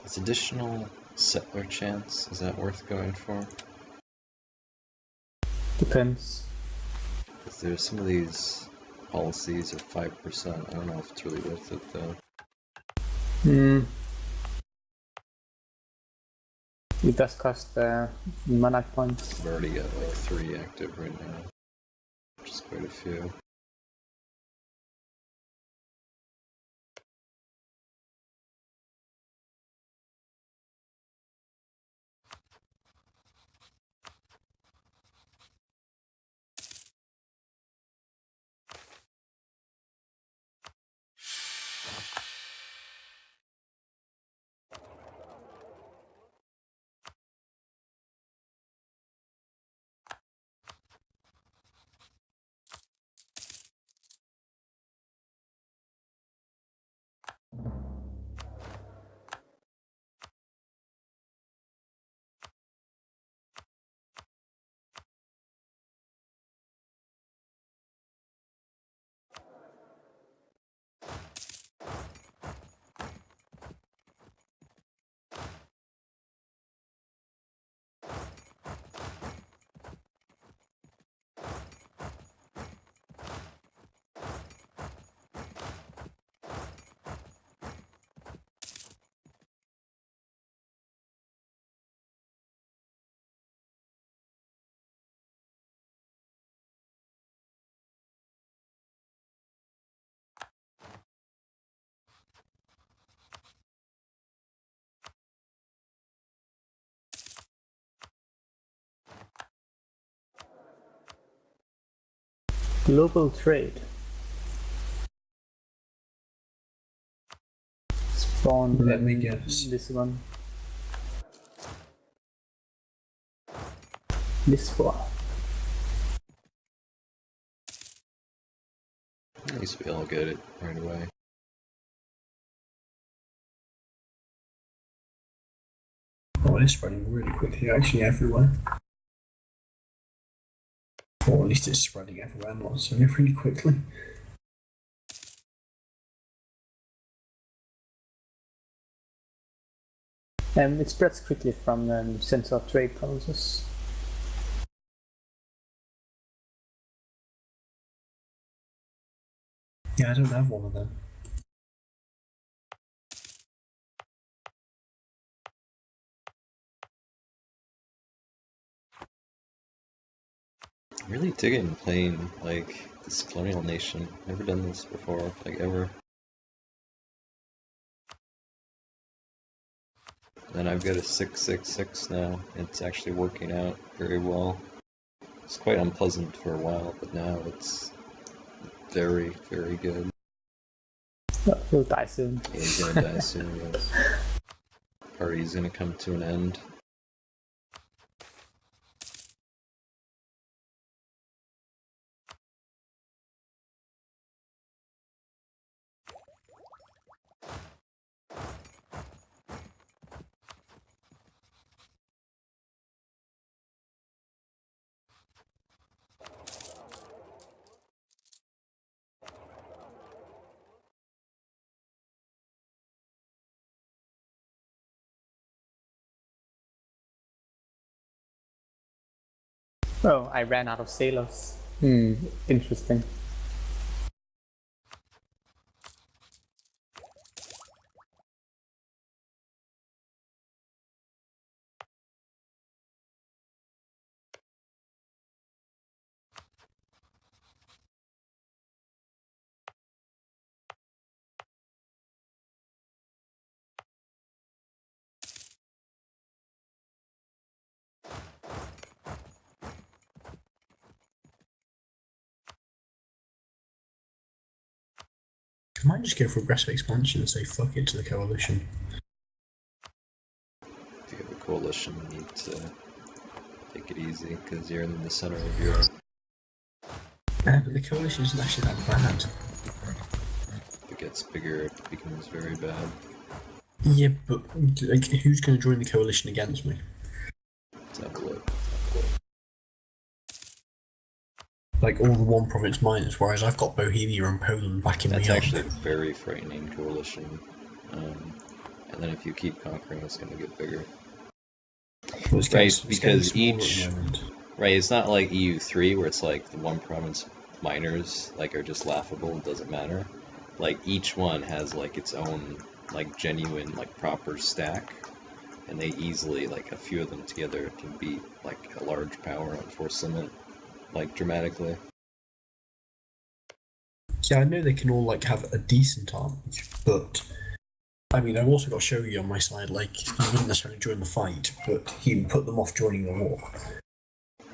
Is additional settler chance, is that worth going for? Depends. Because there's some of these policies are 5%. I don't know if it's really worth it though. It does cost mana points. I've already got like 3 active right now, which is quite a few. Global trade. Spawn. Let me guess. This one. Lisboa. At least we all get it right away. Oh, it's spreading really quickly, actually, everywhere. Or at least it's spreading everywhere, not so really quickly. It spreads quickly from center of trade process. Yeah, I don't have one of them. I'm really digging playing like this colonial nation. Never done this before, like ever. And I've got a 666 now. It's actually working out very well. It's quite unpleasant for a while, but now it's very, very good. He'll die soon. Yeah, he's gonna die soon, yes. Party's gonna come to an end. Oh, I ran out of sailors. Interesting. I might just go for aggressive expansion and say fuck it to the coalition. If you have a coalition, you need to take it easy, because you're in the center of Europe. But the coalition isn't actually that bad. If it gets bigger, it becomes very bad. Yeah, but like, who's going to join the coalition against me? Let's have a look. Like all the one province miners, whereas I've got Bohemia and Poland backing me up. That's actually a very frightening coalition. and then if you keep conquering, it's going to get bigger. Well, it's Right, it's because getting smaller each at the moment. right, it's not like EU3 where it's like the one province miners like are just laughable. It doesn't matter. Like each one has like its own like genuine like proper stack, and they easily like a few of them together can beat like a large power on Force Limit like dramatically. Yeah, I know they can all like have a decent army, but I mean, I've also got Shogi on my side. Like, he wouldn't necessarily join the fight, but he would put them off joining the war.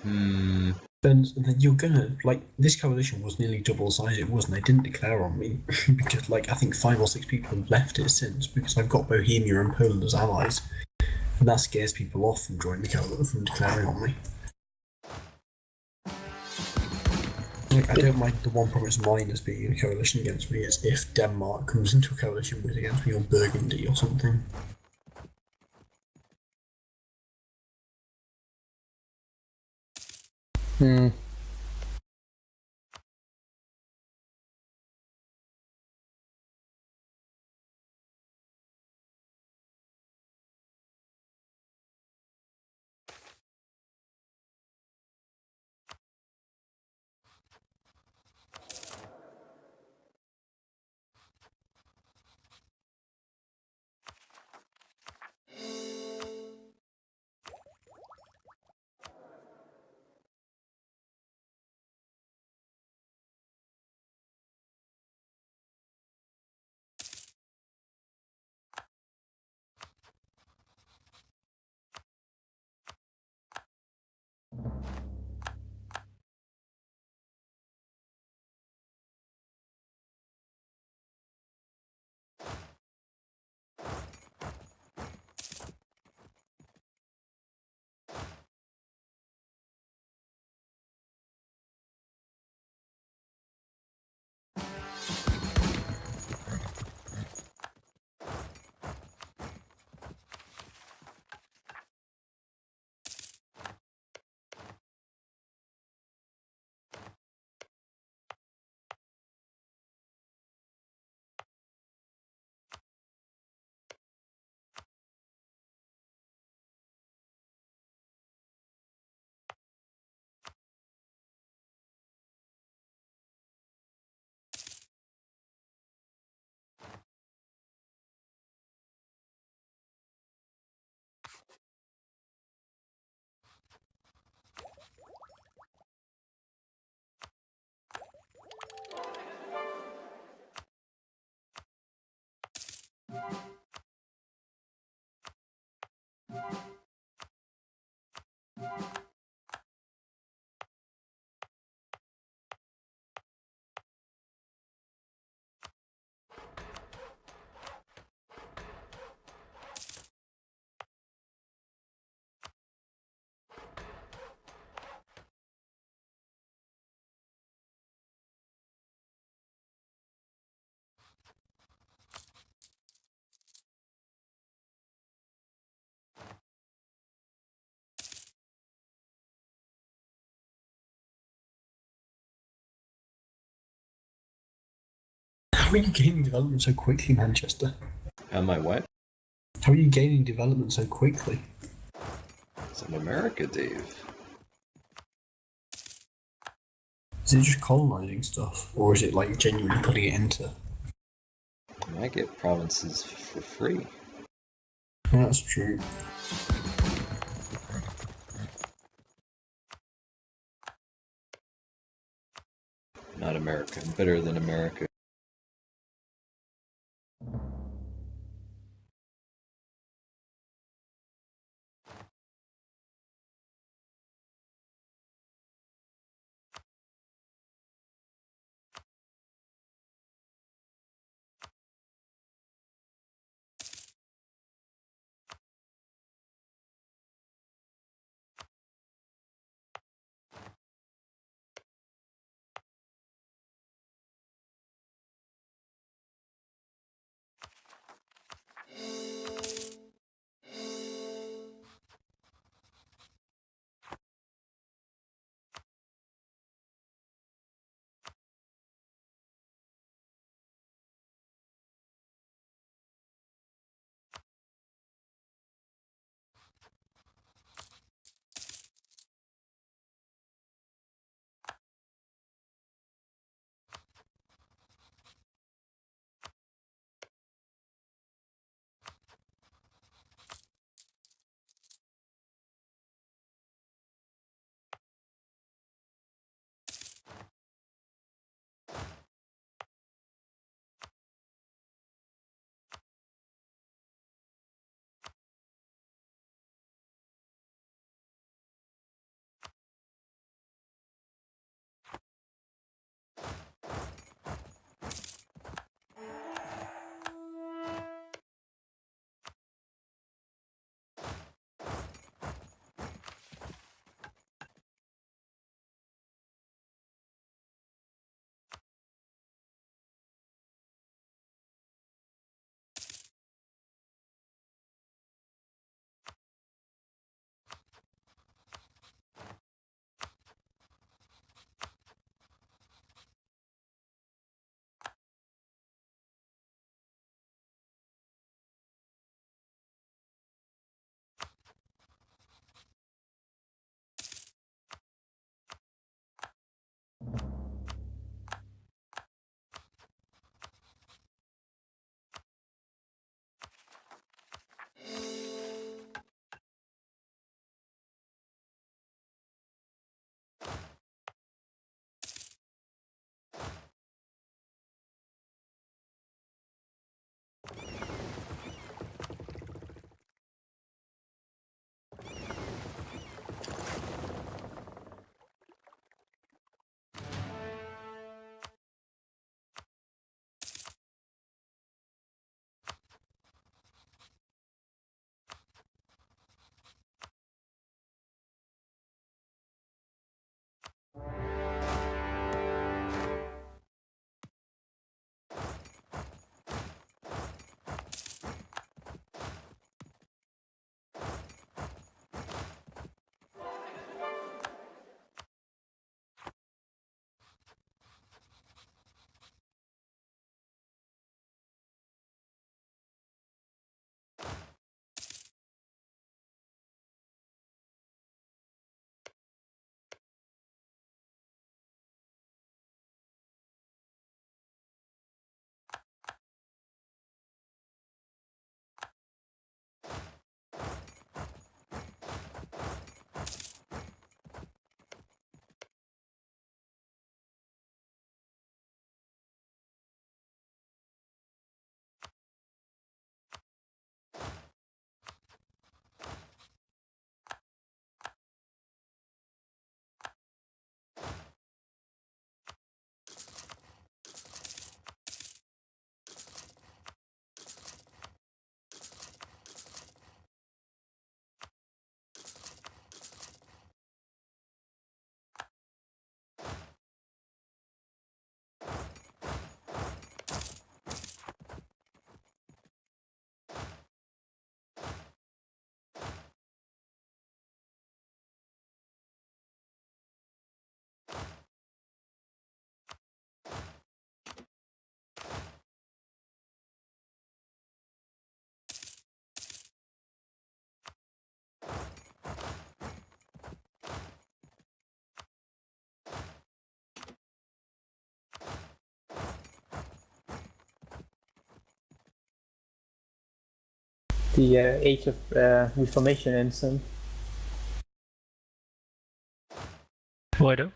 Hmm. Then you're gonna like this coalition was nearly double the size it was, and they didn't declare on me because like I think 5 or 6 people have left it since because I've got Bohemia and Poland as allies, and that scares people off from joining the coalition from declaring on me. Like, I don't mind the one province miners being in a coalition against me. It's if Denmark comes into a coalition with against me, or Burgundy or something. Hmm. How are you gaining development so quickly, Manchester? Am I what? How are you gaining development so quickly? It's in America, Dave. Is it just colonizing stuff, or is it like genuinely putting it into? I might get provinces for free. Yeah, that's true. Not America. I'm better than America. The age of Reformation and so. Why do?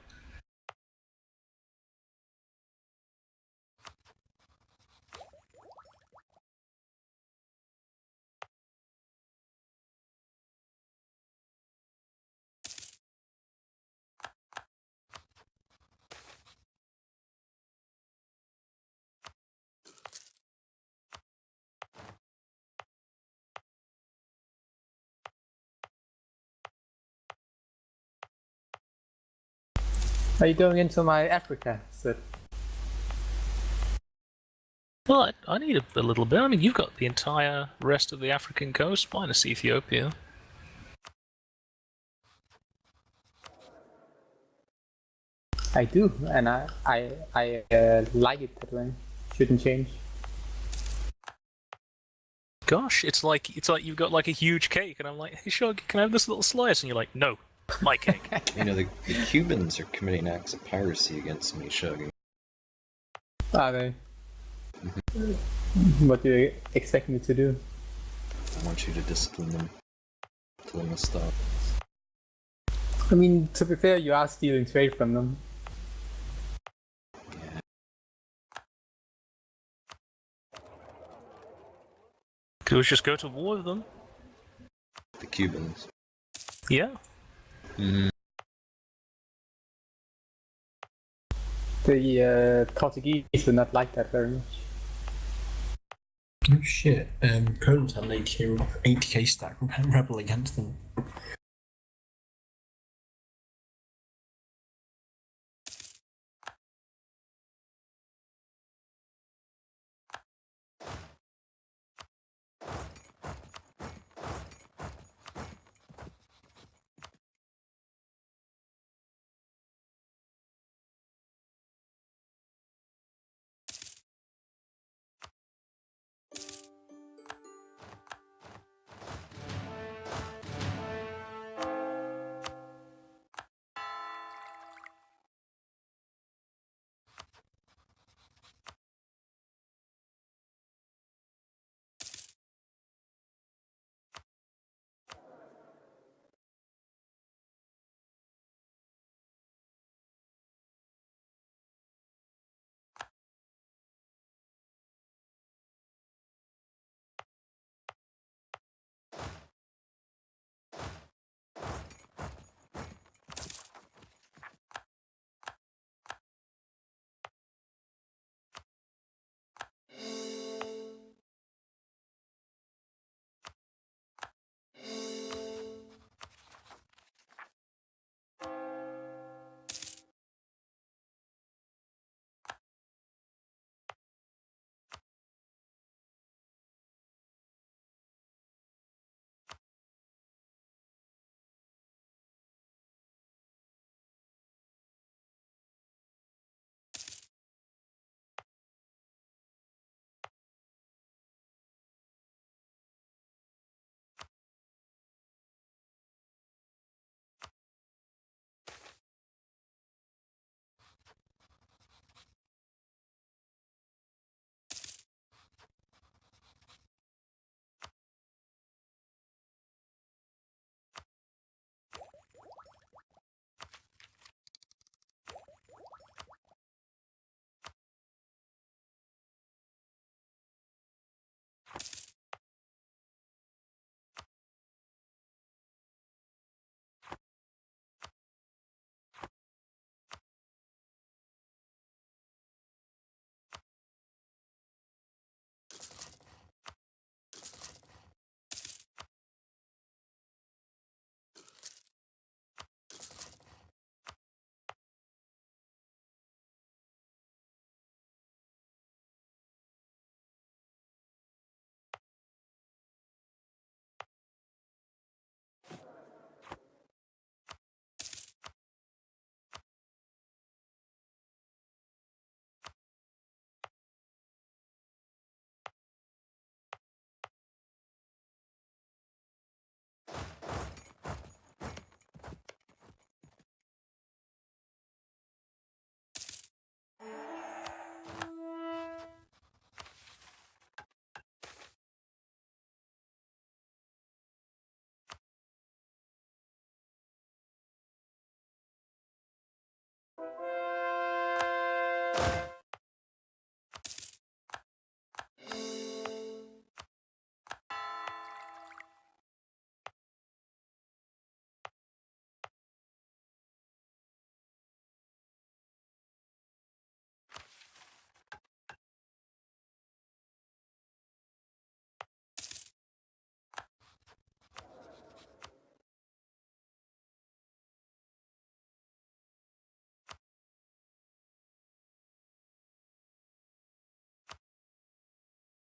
Are you going into my Africa? So, Well, I need a little bit. I mean, you've got the entire rest of the African coast minus Ethiopia. I do, and I like it that way. Shouldn't change. Gosh, it's like you've got like a huge cake, and I'm like, hey, Shog, can I have this little slice? And you're like, no, my cake. You know, the Cubans are committing acts of piracy against me, Shogul. Are they? What do you expect me to do? I want you to discipline them. Tell them to stop. I mean, to be fair, you are stealing trade from them. Yeah. Could we just go to war with them? The Cubans. Yeah. Mm-hmm. The Portuguese would not like that very much. Oh shit, Poland's had an 80k stack rebel against them.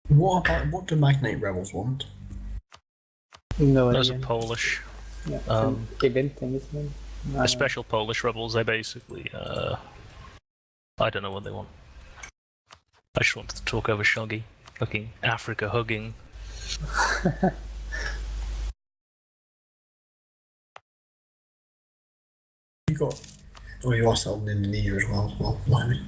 What do Magnate Rebels want? No Those are idea. Polish. Yeah, it's Um, an event thing, isn't it? The special Polish rebels, they basically, I don't know what they want. I just wanted to talk over Shoggy. Fucking Africa hugging. You got. Oh, you are settled in Indonesia as well. Well, blimey.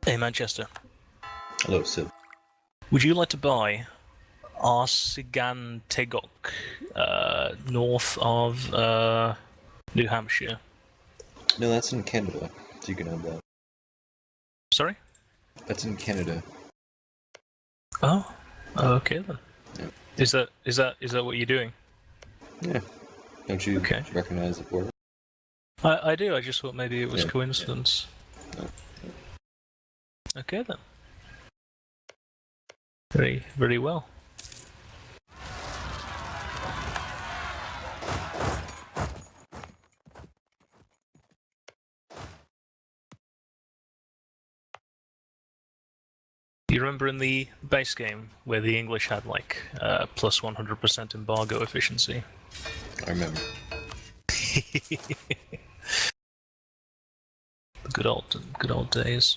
Hey, Manchester. Hello, Sid. Would you like to buy Arsigan Tegok, north of New Hampshire? No, that's in Canada. So you can have that. Sorry? That's in Canada. Oh, okay then. Yeah. Is that what you're doing? Yeah. Don't you Okay. recognize the border? I do. I just thought maybe it was Yeah, coincidence. No. Okay then. Very, very well. You remember in the base game where the English had like plus 100% embargo efficiency? I remember. The good old days.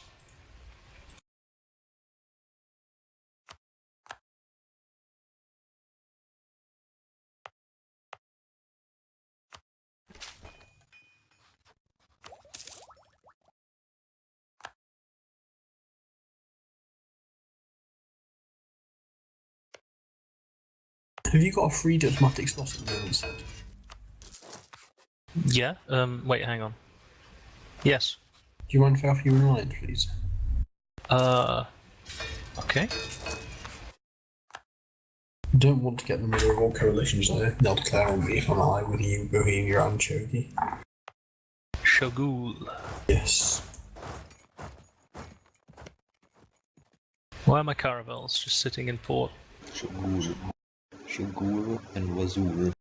Have you got a free diplomatic slot at the moment, Sid? Yeah. Wait, hang on. Yes. Do you mind if I offer you an alliance, please? Okay. Don't want to get in the middle of all coalitions though. They'll declare on me if I'm allied with you, Bohemia and Chogi. Shogul. Yes. Why are my caravels just sitting in port? Shogul. Shogul and Wazur.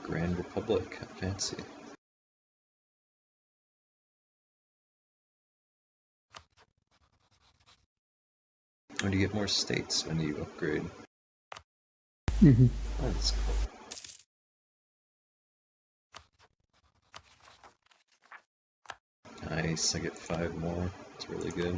Grand Republic, fancy. Or do you get more states when you upgrade? Mm-hmm. Oh, that's cool. Nice, I get 5 more. It's really good.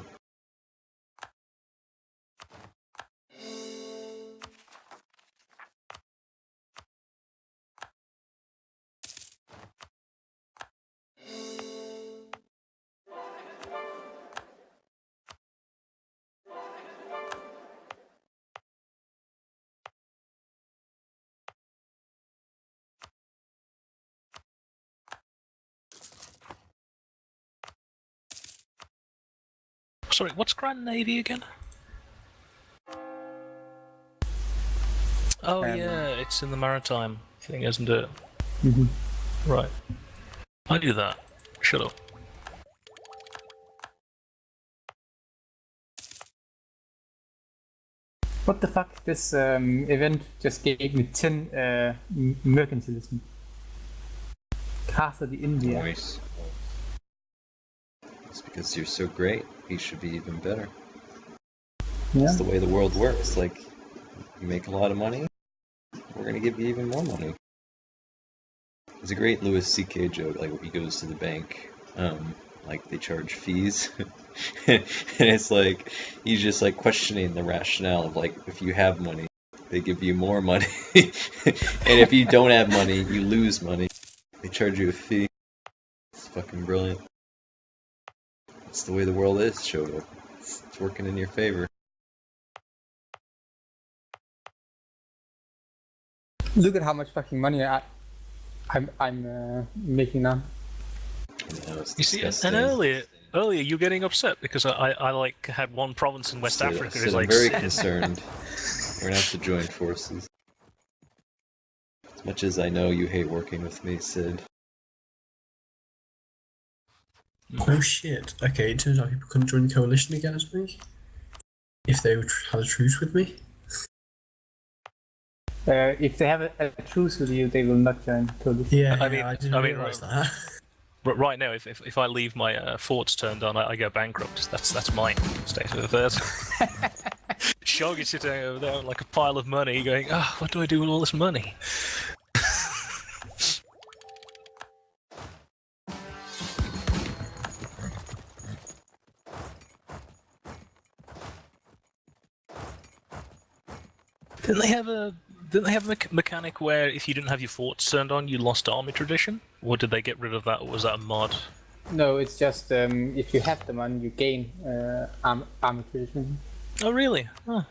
Sorry, what's Grand Navy again? Oh yeah, it's in the maritime thing, isn't it? Mm-hmm. Right. I knew that. Shut up. What the fuck? This event just gave me 10 mercantilism. Castle the India. Nice. It's because you're so great, you should be even better. Yeah. That's the way the world works. Like, you make a lot of money, we're gonna give you even more money. There's a great Louis C.K. joke, like he goes to the bank, like they charge fees, and it's like he's just like questioning the rationale of like if you have money, they give you more money, and if you don't have money, you lose money. They charge you a fee. It's fucking brilliant. It's the way the world is, Shogul. It's working in your favor. Look at how much fucking money I'm making now. You know, it's You see, disgusting. and earlier you're getting upset because I like had one province in West Sid, Africa. Sid, Is I'm like very concerned. We're gonna have to join forces. As much as I know you hate working with me, Sid. Oh shit. Okay, it turns out people couldn't join the coalition against me. If they had a truce with me. If they have a truce with you, they will not join. Totally. Yeah, I mean- I didn't I mean, realise that. right now, if I leave my forts turned on, I go bankrupt. That's my state of affairs. Shog is sitting over there like a pile of money, going, "Ah, what do I do with all this money?" Didn't they have a mechanic where if you didn't have your forts turned on, you lost army tradition? Or did they get rid of that, or was that a mod? No, it's just if you have them on, you gain army tradition. Oh, really? Huh.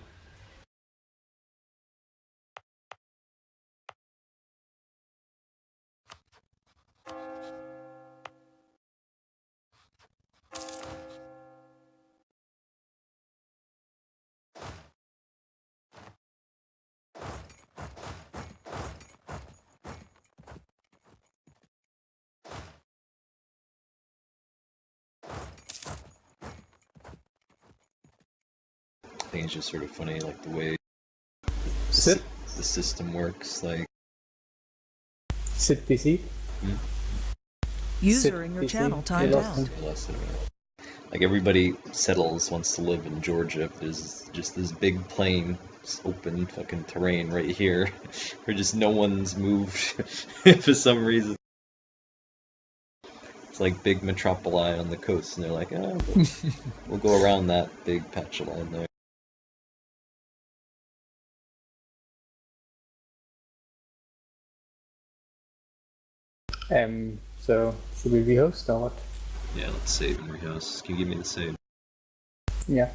think it's just sort of funny, like the way Sit. the system works. Like, Sit PC. User Sit in your PC. channel timed Yeah. out. less than a minute. Like everybody settles, wants to live in Georgia. But there's just this big plain, just open fucking terrain right here, where just no one's moved for some reason. It's like big metropoli on the coast, and they're like, oh, we'll go around that big patch of land there. So should we rehost or what? Yeah, let's save and rehouse. Can you give me the save? Yeah.